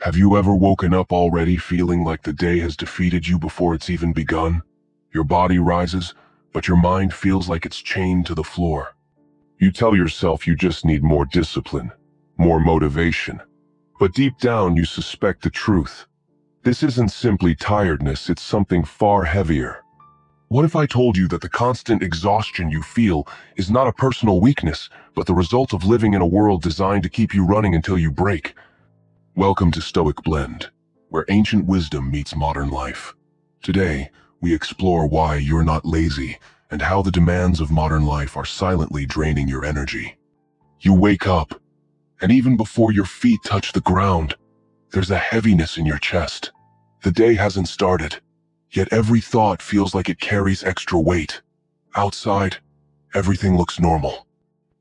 Have you ever woken up already feeling like the day has defeated you before it's even begun? Your body rises, but your mind feels like it's chained to the floor. You tell yourself you just need more discipline, more motivation. But deep down you suspect the truth. This isn't simply tiredness, it's something far heavier. What if I told you that the constant exhaustion you feel is not a personal weakness, but the result of living in a world designed to keep you running until you break? Welcome to Stoic Blend, where ancient wisdom meets modern life. Today, we explore why you're not lazy and how the demands of modern life are silently draining your energy. You wake up, and even before your feet touch the ground, there's a heaviness in your chest. The day hasn't started, yet every thought feels like it carries extra weight. Outside, everything looks normal.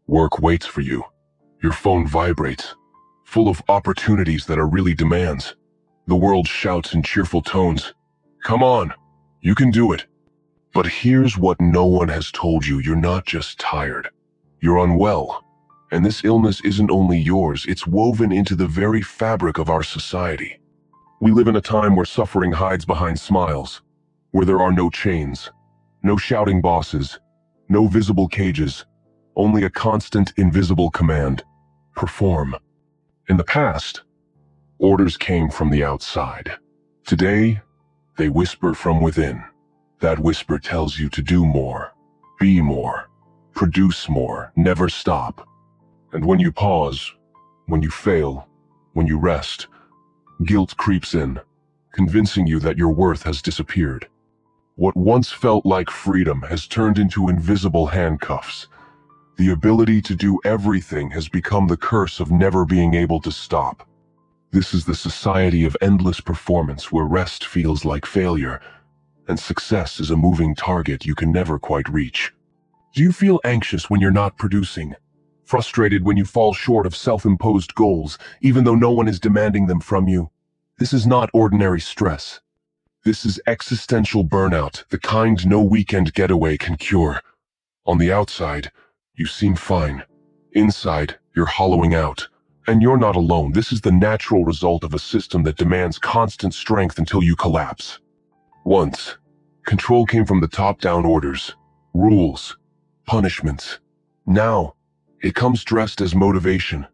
Work waits for you. Your phone vibrates, full of opportunities that are really demands. The world shouts in cheerful tones, "Come on, you can do it." But here's what no one has told you: you're not just tired, you're unwell. And this illness isn't only yours, it's woven into the very fabric of our society. We live in a time where suffering hides behind smiles, where there are no chains, no shouting bosses, no visible cages, only a constant invisible command: perform. In the past, orders came from the outside. Today, they whisper from within. That whisper tells you to do more, be more, produce more, never stop. And when you pause, when you fail, when you rest, guilt creeps in, convincing you that your worth has disappeared. What once felt like freedom has turned into invisible handcuffs. The ability to do everything has become the curse of never being able to stop. This is the society of endless performance, where rest feels like failure, and success is a moving target you can never quite reach. Do you feel anxious when you're not producing? Frustrated when you fall short of self-imposed goals, even though no one is demanding them from you? This is not ordinary stress. This is existential burnout, the kind no weekend getaway can cure. On the outside, you seem fine. Inside, you're hollowing out. And you're not alone. This is the natural result of a system that demands constant strength until you collapse. Once, control came from the top down: orders, rules, punishments. Now, it comes dressed as motivation.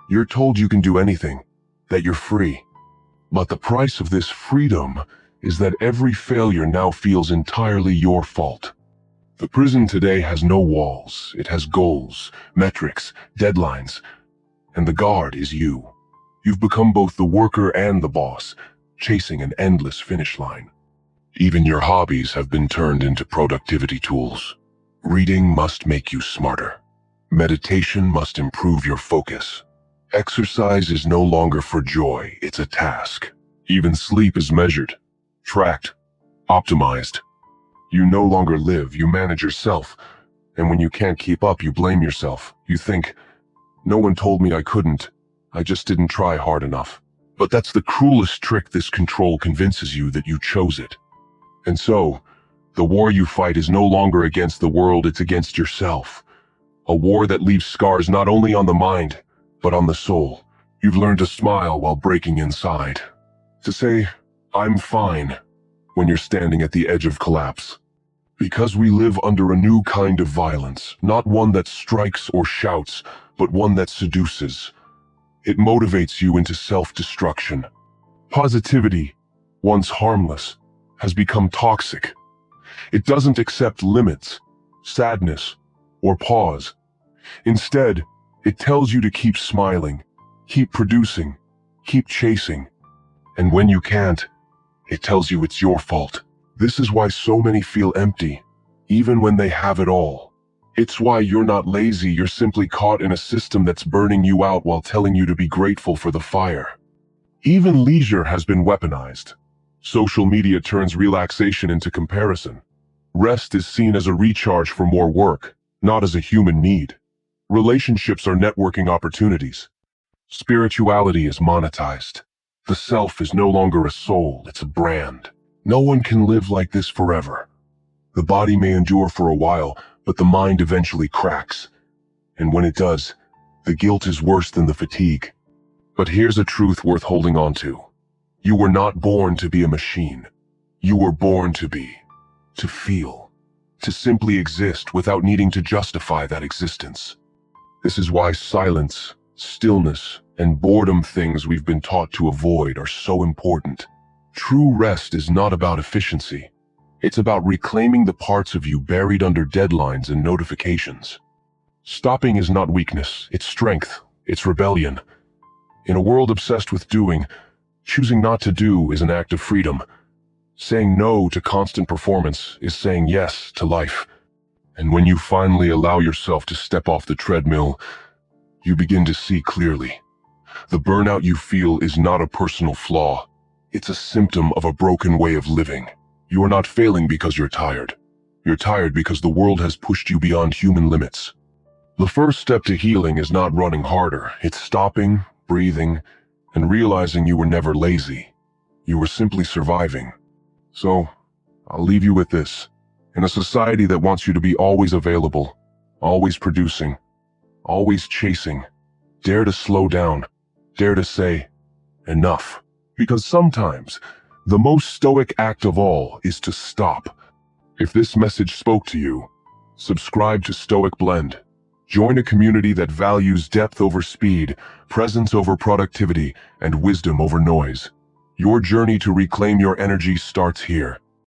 You're told you can do anything, that you're free. But the price of this freedom is that every failure now feels entirely your fault. The prison today has no walls. It has goals, metrics, deadlines, and the guard is you. You've become both the worker and the boss, chasing an endless finish line. Even your hobbies have been turned into productivity tools. Reading must make you smarter. Meditation must improve your focus. Exercise is no longer for joy, it's a task. Even sleep is measured, tracked, optimized. You no longer live, you manage yourself. And when you can't keep up, you blame yourself. You think, "No one told me I couldn't. I just didn't try hard enough." But that's the cruelest trick. This control convinces you that you chose it. And so, the war you fight is no longer against the world, it's against yourself. A war that leaves scars not only on the mind, but on the soul. You've learned to smile while breaking inside. To say, "I'm fine," when you're standing at the edge of collapse. Because we live under a new kind of violence, not one that strikes or shouts, but one that seduces. It motivates you into self-destruction. Positivity, once harmless, has become toxic. It doesn't accept limits, sadness, or pause. Instead, it tells you to keep smiling, keep producing, keep chasing. And when you can't, it tells you it's your fault. This is why so many feel empty, even when they have it all. It's why you're not lazy, you're simply caught in a system that's burning you out while telling you to be grateful for the fire. Even leisure has been weaponized. Social media turns relaxation into comparison. Rest is seen as a recharge for more work, not as a human need. Relationships are networking opportunities. Spirituality is monetized. The self is no longer a soul, it's a brand. No one can live like this forever. The body may endure for a while, but the mind eventually cracks. And when it does, the guilt is worse than the fatigue. But here's a truth worth holding on to. You were not born to be a machine. You were born to be, to feel, to simply exist without needing to justify that existence. This is why silence, stillness, and boredom, things we've been taught to avoid, are so important. True rest is not about efficiency. It's about reclaiming the parts of you buried under deadlines and notifications. Stopping is not weakness, it's strength, it's rebellion. In a world obsessed with doing, choosing not to do is an act of freedom. Saying no to constant performance is saying yes to life. And when you finally allow yourself to step off the treadmill, you begin to see clearly. The burnout you feel is not a personal flaw. It's a symptom of a broken way of living. You are not failing because you're tired. You're tired because the world has pushed you beyond human limits. The first step to healing is not running harder. It's stopping, breathing, and realizing you were never lazy. You were simply surviving. So, I'll leave you with this. In a society that wants you to be always available, always producing, always chasing, dare to slow down, dare to say, enough. Because sometimes, the most stoic act of all is to stop. If this message spoke to you, subscribe to Stoic Blend. Join a community that values depth over speed, presence over productivity, and wisdom over noise. Your journey to reclaim your energy starts here.